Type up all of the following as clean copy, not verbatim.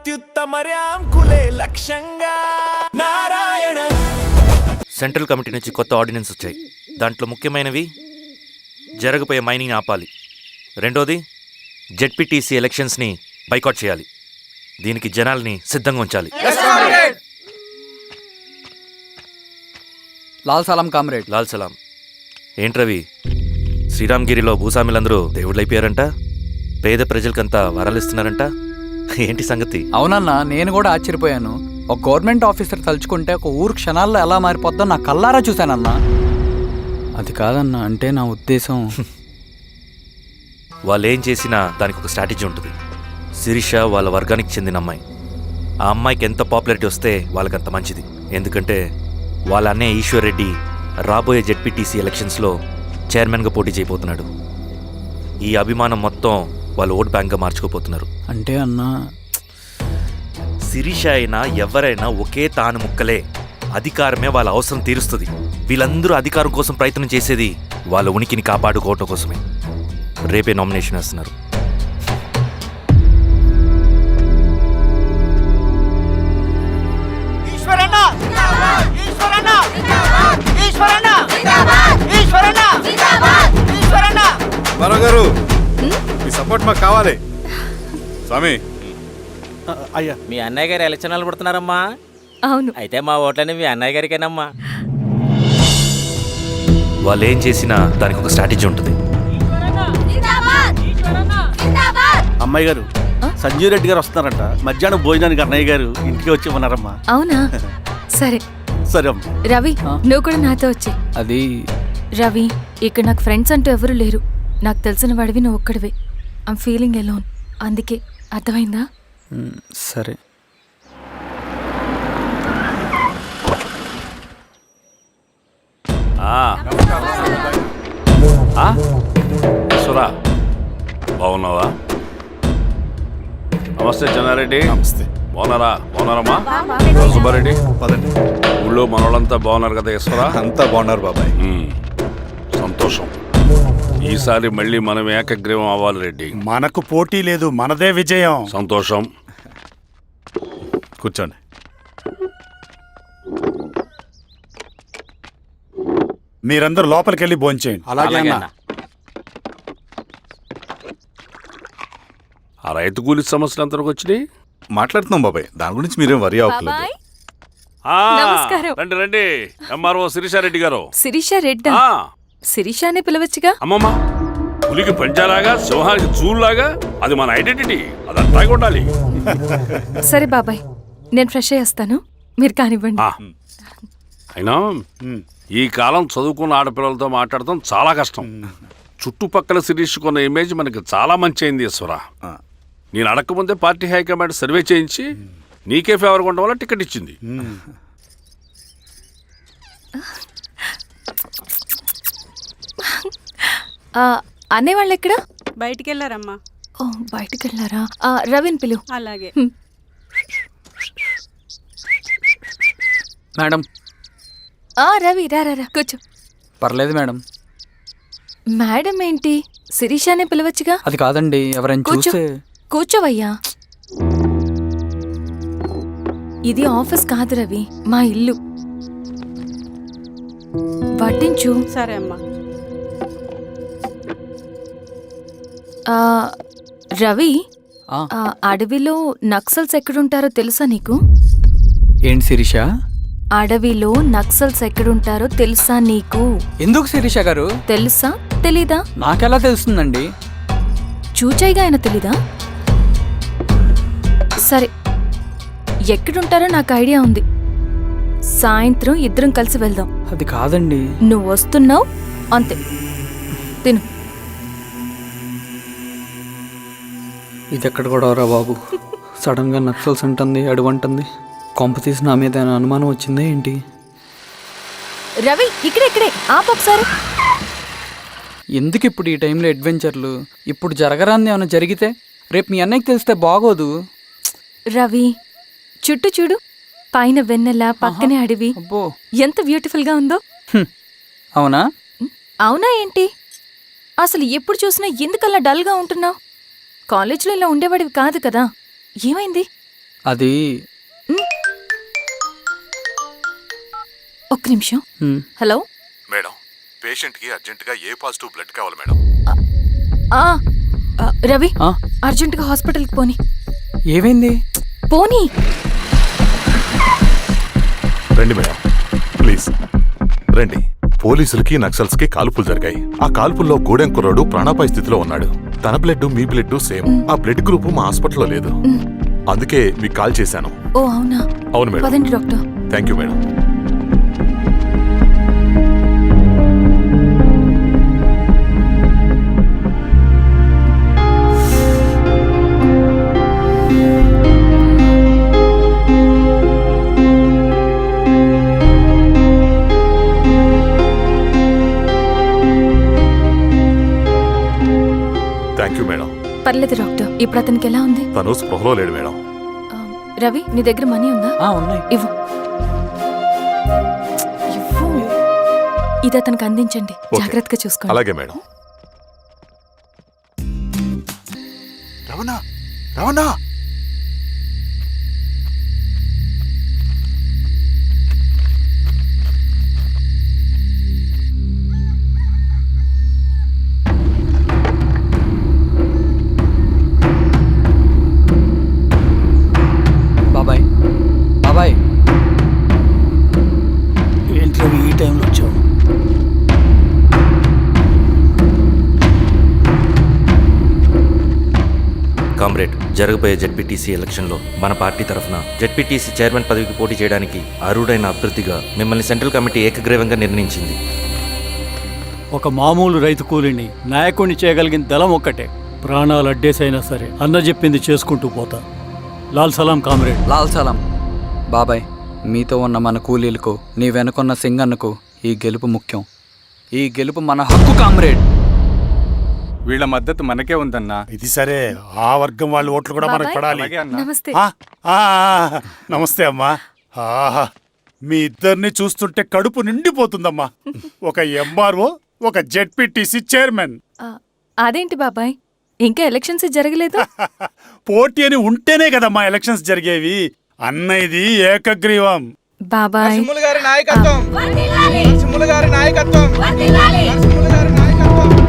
అత్యుత్తమర్యాం కులే లక్ష్యంగా Narayana. Central committee నుంచి కొత్త ఆర్డినెన్స్ వచ్చాయి. దాంట్లో ముఖ్యమైనవి జరగబోయే మైనింగ్ ఆపాలి, రెండోది జెడ్పీటీసీ ఎలక్షన్స్ని బైకాట్ చేయాలి, దీనికి జనాల్ని సిద్ధంగా ఉంచాలి. లాల్ సలాం కామ్రేడ్. లాల్ సలాం. ఏంట్రవి, శ్రీరామ్గిరిలో భూస్వాములందరూ దేవుళ్ళైపోయారంట, పేద ప్రజలకంతా వరాలు ఇస్తున్నారంట, ఏంటి సంగతి? అవునన్నా, నేను కూడా ఆశ్చర్యపోయాను. ఒక గవర్నమెంట్ ఆఫీసర్ తలుచుకుంటే ఒక ఊరు క్షణాల్లో ఎలా మారిపోద్దో నా కల్లారా చూశానన్నా. అది కాదన్నా, అంటే నా ఉద్దేశం వాళ్ళు ఏం చేసినా దానికి ఒక స్ట్రాటజీ ఉంటుంది. శిరీష వాళ్ళ వర్గానికి చెందిన అమ్మాయి. ఆ అమ్మాయికి ఎంత పాపులారిటీ వస్తే వాళ్ళకంత మంచిది. ఎందుకంటే వాళ్ళ అన్నయ్య ఈశ్వర్ రెడ్డి రాబోయే జెడ్పీటీసీ ఎలక్షన్స్లో చైర్మన్గా పోటీ చేయబోతున్నాడు. ఈ అభిమానం మొత్తం వాళ్ళు ఓట్ బ్యాంక్గా మార్చుకోపోతున్నారు. అంటే అన్నా, శిరీష అయినా ఎవరైనా ఒకే తాను ముక్కలే. అధికారమే వాళ్ళ అవసరం తీరుస్తుంది. వీళ్ళందరూ అధికారం కోసం ప్రయత్నం చేసేది వాళ్ళ ఉనికిని కాపాడుకోవటం కోసమే. రేపే నామినేషన్ వేస్తున్నారు. గారు మీ సపోర్ట్ మాకు కావాలి. స్వామి, అయ్యా, మీ అన్నయ్య గారు ఎలక్షన్ నిలబడుతున్నారమ్మా. అవును. అయితే మా ఓట్లని మీ అన్నయ్య గారికేనమ్మా. వాళ్ళు ఏం చేసినా దానికి ఒక స్ట్రాటజీ ఉంటుంది. అమ్మాయి గారు, సంజీవ్ రెడ్డి గారు వస్తున్నారంట. మధ్యాహ్నం భోజనానికి అన్నయ్య గారు ఇంటికి వచ్చి ఉన్నారమ్మా. అవునా? సరే సరే అమ్మ. రవి, నువ్వు కూడా నాతో వచ్చే. అది రవి, ఇక్కడ నాకు ఫ్రెండ్స్ అంటూ ఎవరు లేరు. నాకు తెలిసిన వాడివి నువ్వు ఒక్కడివే. I'm feeling alone. అందుకే, అర్థమైందా? సరే. సురా, బాగున్నావా? నమస్తే చెన్నారెడ్డి. నమస్తే. బాగున్నారమ్మా? సుబ్బారెడ్డి, పదండి. ఊళ్ళో మనోళ్ళంతా బాగున్నారు కదా ఈశ్వరా? అంతా బాగున్నారు బాబాయ్. సంతోషం. ఈసారి మళ్ళీ మనం ఏకగ్రీవం అవ్వాలి రెడ్డి. మనకు పోటీ లేదు, మనదే విజయం. సంతోషం. కూర్చోండి. మీరందరూ లోపలికి వెళ్ళి భోంచేయండి. అలాగే అన్న. ఆ రైతు కూలి సమస్యలు ఎంతవరకు వచ్చినాయి? మాట్లాడుతున్నాం బాబాయ్, దాని గురించి మీరేం వరి అవ్వట్లేదు. బాబాయ్, ఆ, నమస్కారం. రండి రండి. ఎంఆర్ఓ శిరీషారెడ్డి గారు. శిరీష రెడ్డా? ఆ, శిరీష అనే పిలవచ్చుగా. అమ్మమ్మ, పులికి పంచాలాగా సింహానికి చూలాగా అది మన ఐడెంటిటీ, అదంతా ఉండాలి. సరే బాబాయ్, నేను ఫ్రెష్ అయ్యేస్తాను, మీరు కానివ్వండి. అయినా ఈ కాలం చదువుకున్న ఆడపిల్లలతో మాట్లాడటం చాలా కష్టం. చుట్టుపక్కల శిరీషుకున్న ఇమేజ్ మనకి చాలా మంచి అయింది ఈశ్వరా. నేను అడగకముందే పార్టీ హైకమాండ్ సర్వే చేయించి నీకే ఫేవర్గా ఉండడం వల్ల టికెట్ ఇచ్చింది. అనేవాళ్ళు ఎక్కడ? బయటికి వెళ్ళారమ్మా. ఓ, బయటికి వెళ్ళారా? రవిని పిలువు. అలాగే. మేడం. రవి, రా రా రా, కూర్చో. పర్లేదు మేడం. మేడం ఏంటి? శిరీషానే పిలవచ్చుగా. అది కాదండి, ఎవరైనా కూర్చో. చూస్తే. కూర్చోవయ్యా. ఇది ఆఫీస్ కాదు రవి, మా ఇల్లు. వడ్డించు. సరే అమ్మా. రవి, అడవిలో నక్సల్స్ ఎక్కడుంటారో తెలుసా నీకు? ఏంటి శిరీష? అడవిలో నక్సల్స్ ఎక్కడుంటారో తెలుసా నీకు? ఎందుకు శిరీష గారు? తెలుసా తెలీదా? నాకెలా తెలుస్తుందండి? చూచాయిగా ఆయన తెలీదా? సరే, ఎక్కడుంటారో నాకు ఐడియా ఉంది. సాయంత్రం ఇద్దరం కలిసి వెళ్దాం. అది కాదండి. నువ్వు వస్తున్నావు అంతే, తిను. ఇది ఎక్కడ కూడా రా బాబు. సడన్ గా నక్సల్స్ అంటుంది, అడువంటుంది. కొంప తీసి నా మీద అనుమానం వచ్చిందే ఏంటి? రవి, ఇక్కడే ఆపొకసారి. ఎందుకు ఇప్పుడు ఈ టైంలో అడ్వెంచర్లు? ఇప్పుడు జరగరాంది ఏమైనా జరిగితే రేపు మీ అన్నయ్యకి తెలిస్తే బాగోదు. రవి, చుట్టూ చూడు, పైన వెన్నెల, పక్కనే అడవి. అబ్బో, ఎంత బ్యూటిఫుల్ గా ఉందో. అవునా? అవునా ఏంటి? అసలు ఎప్పుడు చూసినా ఎందుకలా డల్గా ఉంటున్నావు? కాలేజీలో ఇలా ఉండేవాడివి కాదు కదా, ఏమైంది? అది ఒక్క నిమిషం. హలో. మేడం, పేషెంట్కి అర్జెంటుగా ఏ పాజిటివ్ బ్లడ్ కావాలి మేడం. రవి, ఆ? అర్జెంటుగా హాస్పిటల్కి పోని. ఏమైంది? పోనీ. రండి మేడం, ప్లీజ్ రండి. పోలీసులకి నక్సల్స్కి కాల్పులు జరిగాయి. ఆ కాల్పుల్లో గూడెం కుర్రాడు ప్రాణాపాయ స్థితిలో ఉన్నాడు. తన బ్లడ్ మీ బ్లడ్ సేమ్. ఆ బ్లడ్ గ్రూప్ మా హాస్పిటల్లో లేదు. అందుకే మీకు కాల్ చేశాను. ఓ అవునా? అవును మేడం. పదండి doctor. Thank you madam. Thank you madam. పర్లేదు డాక్టర్. ఇప్పుడు అతనికి ఎలా ఉంది? తను స్పృహలో లేడు మేడం. రవి, నీ దగ్గర మనీ ఉందా? ఉన్నాయి. ఇవ్వు. ఇవ్వు. ఇది అతనికి అందించండి. ఓకే. జాగ్రత్తగా చూసుకోండి. అలాగే మేడం. రవణ రవణ బాబాయ్, బాబాయ్, ఏంటి ఈ టైంలో వచ్చావు? కామ్రేడ్, జరగబోయే జెడ్పీటీసీ ఎలక్షన్లో మన పార్టీ తరఫున జెడ్పీటీసీ చైర్మన్ పదవికి పోటీ చేయడానికి అర్హుడైన అభ్యర్థిగా మిమ్మల్ని సెంట్రల్ కమిటీ ఏకగ్రీవంగా నిర్ణయించింది. ఒక మామూలు రైతు కూలిని నాయకుడిని చేయగలిగిన దళం ఒక్కటే. ప్రాణాలు అడ్డేసైనా సరే అన్న చెప్పింది చేసుకుంటూ పోతా. లాల్ సలాం కామ్రేడ్. లాల్ సలాం. బాబాయ్, మీతో ఉన్న మన కూలీలకు, నీ వెనుకున్న సింగన్నకు ఈ గెలుపు ముఖ్యం. ఈ గెలుపు మన హక్కు కామ్రేడ్. వీళ్ళ మద్దతు మనకే ఉందన్నా. ఇది సరే, ఆ వర్గం వాళ్ళ ఓట్లు కూడా మనకు బాబాయ్, పడాలి. నమస్తే. నమస్తే అమ్మా. ఆహా, మీ ఇద్దరిని చూస్తుంటే కడుపు నిండిపోతుందమ్మా. ఒక ఎంఆర్ఓ, ఒక జెడ్పీటీసీ చైర్మన్. అదేంటి బాబాయ్, ఇంకా ఎలక్షన్స్ జరగలేదు? పోటీ అని ఉంటేనే కదమ్మా ఎలక్షన్స్ జరిగేవి. అన్నయ్యది ఏకగ్రీవం. బాబాయ్,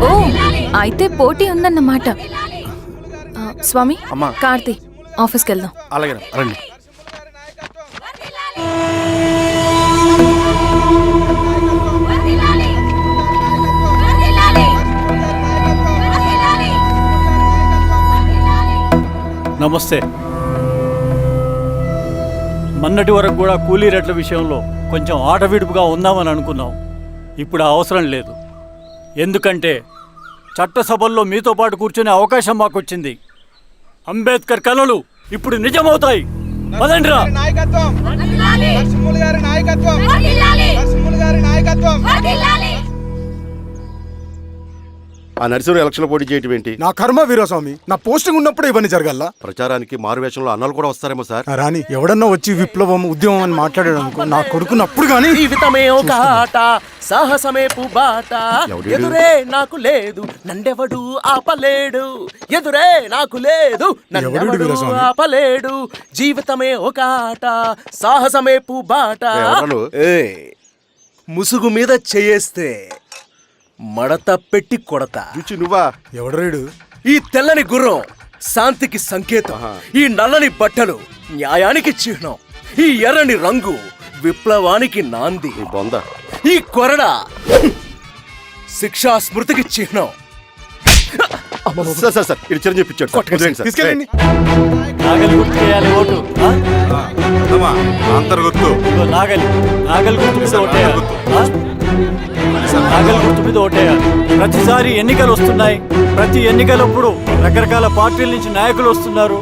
ఓ అయితే పోటీ ఉందన్నమాట. స్వామి, అమ్మా. కార్తీ, ఆఫీస్కి వెళ్దాం. అలాగే రండి. నమస్తే. మొన్నటి వరకు కూడా కూలీ రేట్ల విషయంలో కొంచెం ఆటవిడుపుగా ఉందామని అనుకున్నాం. ఇప్పుడు ఆ అవసరం లేదు. ఎందుకంటే చట్టసభల్లో మీతో పాటు కూర్చునే అవకాశం మాకు వచ్చింది. అంబేద్కర్ కలలు ఇప్పుడు నిజమవుతాయి. పదండ్రా. ఆ నరసింహ ఎలక్షన్ పోటీ చేయటం ఏంటి? నా కర్మ వీరస్వామి, నా పోస్టింగ్ ఉన్నప్పుడే ఇవన్నీ జరగాల. ప్రచారానికి మారువేషంలో అన్నలు కూడా వస్తారేమో సార్. రాని ఎవడన్నా వచ్చి విప్లవం, ఉద్యమం అని మాట్లాడాడు అనుకో, నా కొడుకున్నప్పుడు గానీ జీవితమే ఒక ఆట, సాహసమే పుబాట. ఎదురే నాకు లేదు, నండెవడు ఆపలేడు. ఎదురే నాకు లేదు, నండెవడు ఆపలేడు. జీవితమే ఒక ఆట, సాహసమే పుబాట. ముసుగు మీద చేయేస్తే మడత పెట్టి కొడతా. నువ్వా? ఎవడరేడు? ఈ తెల్లని గుర్రం శాంతికి సంకేతం. ఈ నల్లని బట్టలు న్యాయానికి చిహ్నం. ఈ ఎర్రని రంగు విప్లవానికి నాంది. ఈ కొరడ శిక్షా స్మృతికి చిహ్నం. సార్ ఇది చిరంజీవి పిచ్చాడు. తీసుకెళ్ళండి. నాగలి గుర్తు చేయాలి ఓటు. అంతర్గుర్తు. నాగలి గుర్తు మీద ఓటేయాలి. నాగలి గుర్తు మీద ఓటేయాలి. ప్రతిసారి ఎన్నికలు వస్తున్నాయి. ప్రతి ఎన్నికలప్పుడు రకరకాల పార్టీల నుంచి నాయకులు వస్తున్నారు.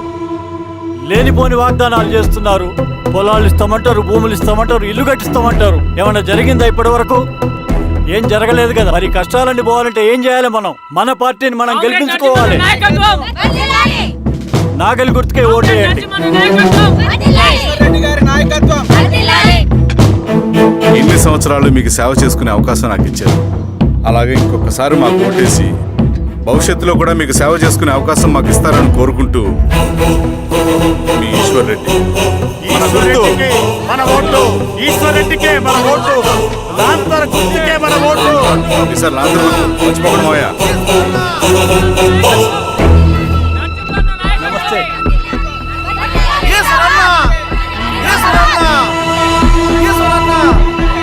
లేనిపోని వాగ్దానాలు చేస్తున్నారు. పొలాలు ఇస్తామంటారు, భూములు ఇస్తామంటారు, ఇల్లు కట్టిస్తామంటారు. ఏమన్నా జరిగిందా ఇప్పటి వరకు? ఏం జరగలేదు కదా. మరి కష్టాలన్నీ పోవాలంటే ఏం చేయాలి? మనం మన పార్టీని మనం గెలిపించుకోవాలి. నాగలి గుర్తుకే ఓటేయండి. ఇన్ని సంవత్సరాలు మీకు సేవ చేసుకునే అవకాశం నాకు ఇచ్చారు. అలాగే ఇంకొకసారి మాకు ఓటేసి భవిష్యత్తులో కూడా మీకు సేవ చేసుకునే అవకాశం మాకు ఇస్తారని కోరుకుంటూ మీ ఈశ్వర్ రెడ్డి. ఈసారి లాంతర్ గుర్తు మర్చిపోకండి మావయ్య. నమస్తే.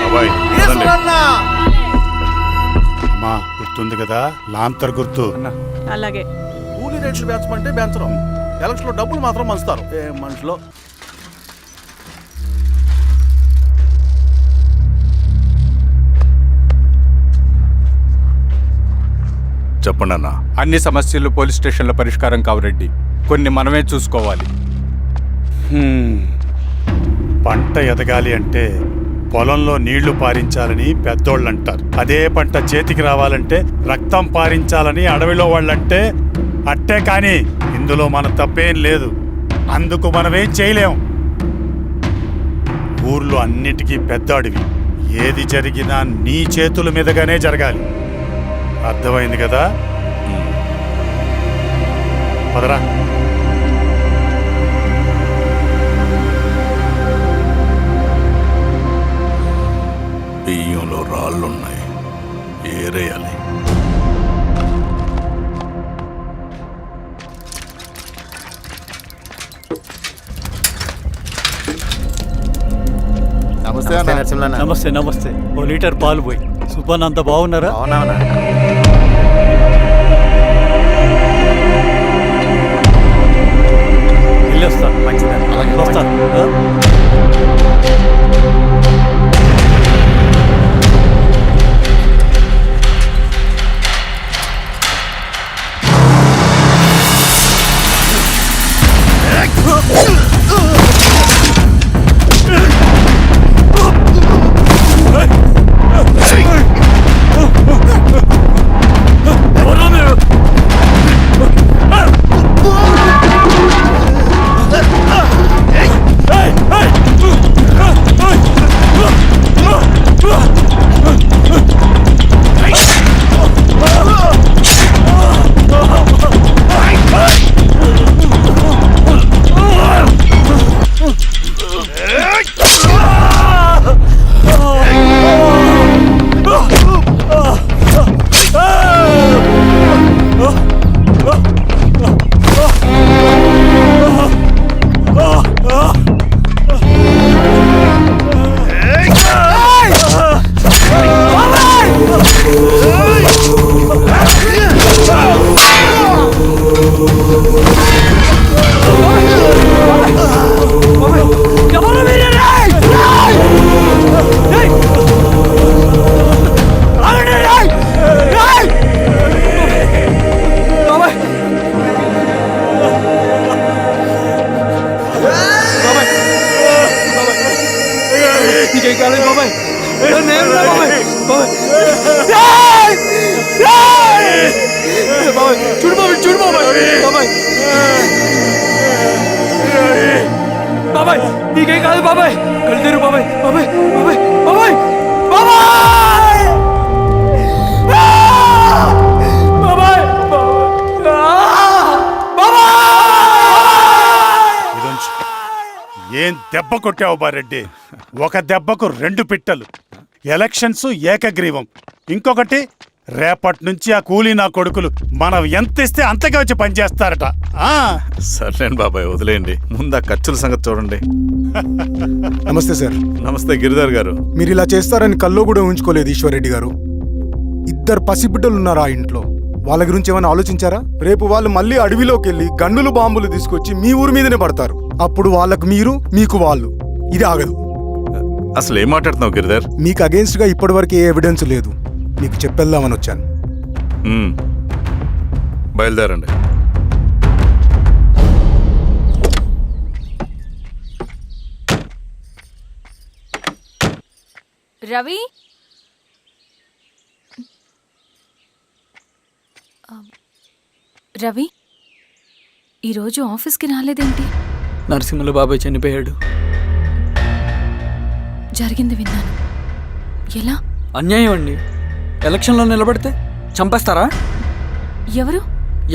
బాబాయ్, రండి. అమ్మా గుర్తుంది కదా, లాంతర్ గుర్తు. అలాగే కూలీ రేట్లు పెంచమంటే పెంచడం, ఎలక్షన్లో డబ్బులు మాత్రం మంచుతారు. ఏ మనుషులో చెప్పండి అన్న. అన్ని సమస్యలు పోలీస్ స్టేషన్లో పరిష్కారం కావు రెడ్డి, కొన్ని మనమే చూసుకోవాలి. పంట ఎదగాలి అంటే పొలంలో నీళ్లు పారించాలని పెద్దోళ్ళు అంటారు. అదే పంట చేతికి రావాలంటే రక్తం పారించాలని అడవిలో వాళ్ళంటే అట్టే. కానీ ఇందులో మన తప్పేం లేదు, అందుకు మనమేం చేయలేం. ఊర్లో అన్నిటికీ పెద్ద అడవి, ఏది జరిగినా నీ చేతుల మీదగానే జరగాలి. అర్థమైంది కదా? పదరా. బియ్యంలో రాళ్ళున్నాయి, ఏరేయాలి. నమస్తే నమస్తే. ఓ లీటర్ పాలు పోయి. సుబ్బన్ అంత బాగున్నారా? వెళ్ళొస్తా. వస్తా. బాబాయ్ నీకేం కాదు బాబాయ్, కళ్ళు బాబాయ్. బాబాయ్ బాబాయ్ బాబాయ్ బాబాయ్ బాబాయ్ బాబాయ్. ఏం దెబ్బ కొట్టావు బారెడ్డి? ఒక దెబ్బకు 2 పిట్టలు. ఎలక్షన్స్ ఏకగ్రీవం. ఇంకొకటి, రేపటి నుంచి ఆ కూలీ నా కొడుకులు మనం ఎంత ఇస్తే అంతగా వచ్చి పనిచేస్తారట. సర్లేండి బాబాయ్, వదిలేయండి. ముందు ఆ ఖర్చుల సంగతి చూడండి. నమస్తే సార్. నమస్తే గిరిధర్ గారు. మీరు ఇలా చేస్తారని కల్లో కూడా ఊహించుకోలేదు ఈశ్వర్ రెడ్డి గారు. 2 పసిబిడ్డలు ఉన్నారు ఆ ఇంట్లో, వాళ్ళ గురించి ఏమైనా ఆలోచించారా? రేపు వాళ్ళు మళ్ళీ అడవిలోకి వెళ్ళి గన్నులు బాంబులు తీసుకొచ్చి మీ ఊరి మీదనే పడతారు. అప్పుడు వాళ్ళకు మీరు, మీకు వాళ్ళు. ఇది ఆగదు. అసలు ఏం మాట్లాడుతున్నావు గిరిధర్? మీకు అగేన్స్ట్ గా ఇప్పటివరకు ఏ ఎవిడెన్స్ లేదు, మీకు చెప్పేద్దామని వచ్చాను. బయలుదేరండి. రవి, రవి ఈరోజు ఆఫీస్కి రాలేదేంటి? నరసింహుల బాబాయ్ చనిపోయాడు. జరిగింది విన్నాను. ఎలా? అన్యాయం అండి. ఎలక్షన్లో నిలబడితే చంపేస్తారా? ఎవరు?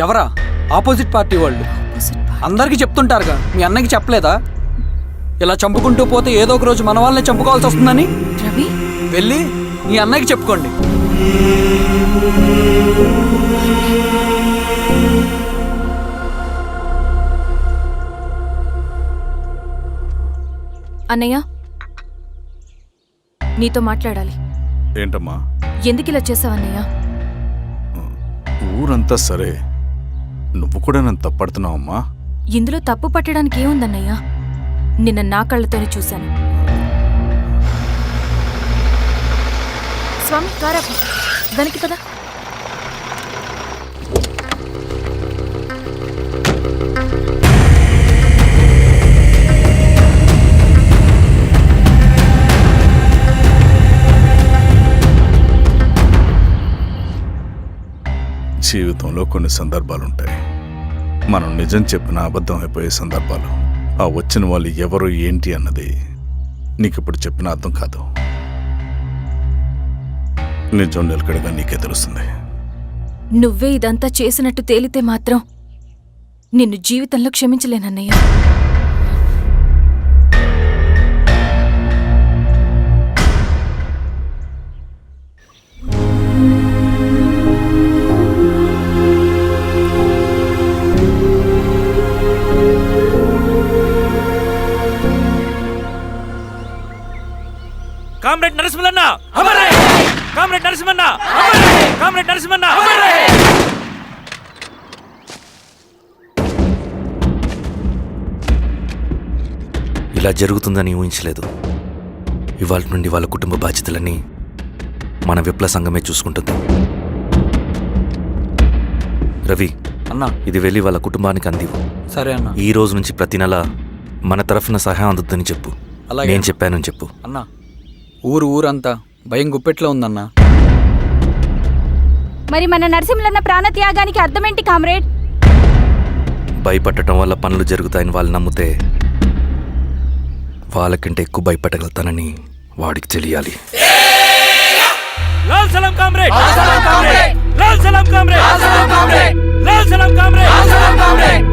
ఎవరా? ఆపోజిట్ పార్టీ వాళ్ళు. అందరికీ చెప్తుంటారుగా, మీ అన్నకి చెప్పలేదా? ఇలా చంపుకుంటూ పోతే ఏదో ఒక రోజు మన వాళ్ళని చంపుకోవాల్సి వస్తుందని. రవి, వెళ్ళి మీ అన్నకి చెప్పుకోండి. అన్నయ్య, నీతో మాట్లాడాలి. ఏంటమ్మా? ఎందుకు ఇలా చేసావన్నయ్య? ఊరంతా సరే, నువ్వు కూడా నన్ను తప్పడుతున్నావమ్మా. ఇందులో తప్పు పట్టడానికి ఏముందన్నయ్య? నిన్న నా కళ్ళతోనే చూశాను. స్వామి, కారాపు దానికి కదా. జీవితంలో కొన్ని సందర్భాలుంటాయి, మనం నిజం చెప్పిన అబద్ధం అయిపోయే సందర్భాలు. ఆ వచ్చిన వాళ్ళు ఎవరు ఏంటి అన్నది నీకిప్పుడు చెప్పిన అర్థం కాదు. నిజం నిలకడగా నీకే తెలుస్తుంది. నువ్వే ఇదంతా చేసినట్టు తేలితే మాత్రం నిన్ను జీవితంలో క్షమించలేనన్నయ్య. Comrade Narasimhanna, comrade Narasimhanna, comrade Narasimhanna. ఇలా జరుగుతుందని ఊహించలేదు. ఇవాళ నుండి వాళ్ళ కుటుంబ బాధ్యతలన్నీ మన విప్లవ సంఘమే చూసుకుంటుంది. రవి అన్నా, ఇది వెళ్ళి వాళ్ళ కుటుంబానికి అందివు. సరే అన్నా. ఈ రోజు నుంచి ప్రతి నెల మన తరఫున సహాయం అందుతుందని చెప్పు. అలాగే. నేను చెప్పానని చెప్పు. అన్నా, ఊరంతా భయం గుప్పెట్లో ఉందన్నా. మరి మన నరసింహన్న ప్రాణత్యాగానికి అర్థమేంటి కామ్రేడ్? భయపడటం వల్ల పనులు జరుగుతాయని వాళ్ళు నమ్మితే వాళ్ళకంటే ఎక్కువ భయపడగలుగుతానని వాడికి తెలియాలి. లాల్ సలాం కామ్రేడ్, లాల్ సలాం కామ్రేడ్, లాల్ సలాం కామ్రేడ్, లాల్ సలాం కామ్రేడ్, లాల్ సలాం కామ్రేడ్, లాల్ సలాం కామ్రేడ్.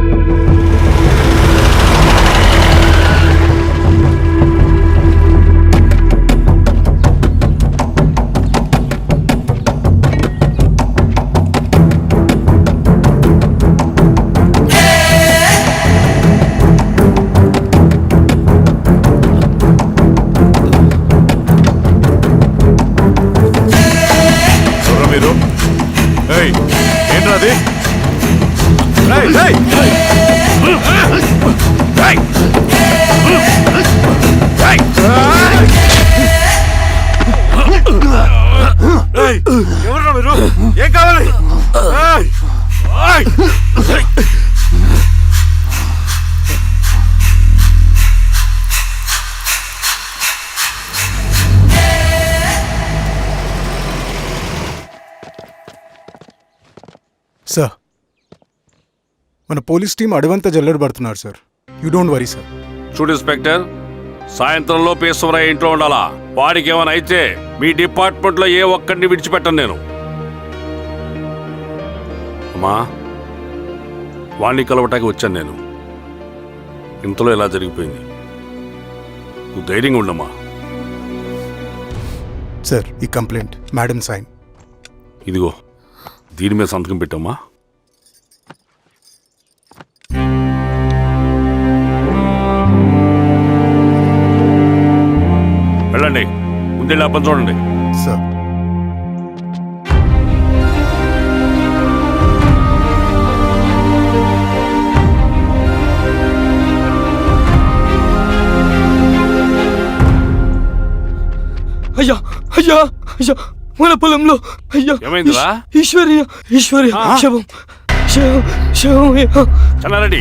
ఏంటది? ఎవరు మీరు? ఏం కావాలి? సార్, మన పోలీస్ టీం అడవంతా జల్లెడ పడుతున్నారు sir. You don't worry sir. చూడు ఇన్స్పెక్టర్, సాయంత్రంలో పేశ్వరయ్య ఇంట్లో ఉండాలా. వాడికి ఏమైనా అయితే మీ డిపార్ట్మెంట్లో ఏ ఒక్కడిని విడిచిపెట్టను నేను. అమ్మా, వాణ్ణి కలవటానికి వచ్చాను నేను. ఇంతలో ఇలా జరిగిపోయింది. నువ్వు ధైర్యంగా ఉండమ్మా. సార్, ఈ కంప్లైంట్ మేడం సైన్. ఇదిగో, దీని మీద సంతకం పెట్టమ్మా. వెళ్ళండి, ముందెళ్ళి అబ్బని చూడండి. సార్, అయ్యా అయ్యా అయ్యా, మన పొలంలో అయ్యా. ఏమైందిరా? ఈశ్వర్య శవం శవం శవం. చెన్నారెడ్డి,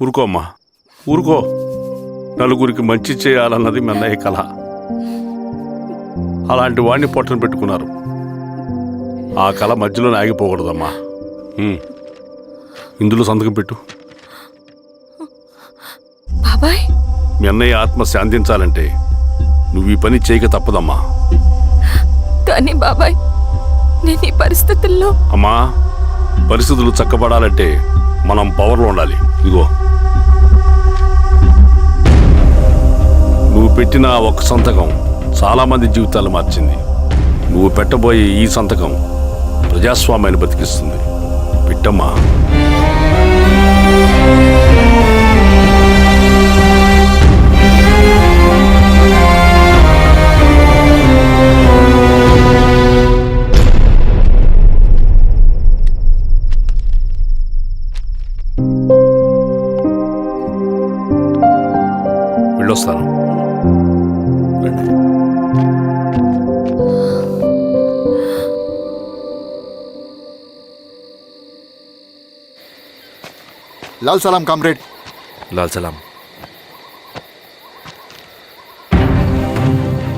ఊరుకో అమ్మా, ఊరుకో. నలుగురికి మంచి చేయాలన్నది మీ అన్నయ్య కళ. అలాంటి వాడిని పొట్టను పెట్టుకున్నారు. ఆ కళ మధ్యలోనే ఆగిపోకూడదమ్మా. ఇందులో సంతకం పెట్టు. బాబాయ్, మీ అన్నయ్య ఆత్మ శాంతించాలంటే నువ్వు ఈ పని చేయక తప్పదమ్మా. కానీ బాబాయ్, నేను ఈ పరిస్థితుల్లో... అమ్మా, పరిస్థితులు చక్కబడాలంటే మనం పవర్లో ఉండాలి. ఇదిగో, నువ్వు పెట్టిన ఒక్క సంతకం చాలా మంది జీవితాలు మార్చింది. నువ్వు పెట్టబోయే ఈ సంతకం ప్రజాస్వామ్యాన్ని బతికిస్తుంది. పెట్టమ్మా. వెళ్ళొస్తాను. రండి. లాల్ సలాం కామ్రేడ్. లాల్ సలాం.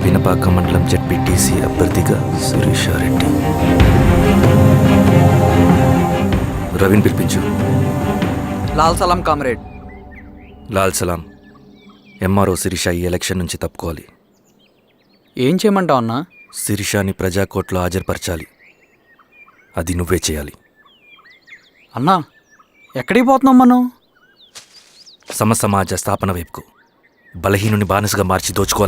వినపాక మండలం జెడ్పీటీసీ అభ్యర్థిగా శిరీషారెడ్డి. రవిని పిలిపించు. లాల్ సలాం కామ్రేడ్. లాల్ సలాం. ఎంఆర్ఓ శిరీష ఈ ఎలక్షన్ నుంచి తప్పుకోవాలి. ఏం చేయమంటావు అన్నా? శిరీషాని ప్రజాకోర్టులో హాజరుపరచాలి. అది నువ్వే చేయాలి. అన్నా, ఎక్కడికి పోతున్నాం మనం? సమసమాజ స్థాపన వైపుకు. బలహీనుని బానిసగా మార్చి దోచుకోవాలని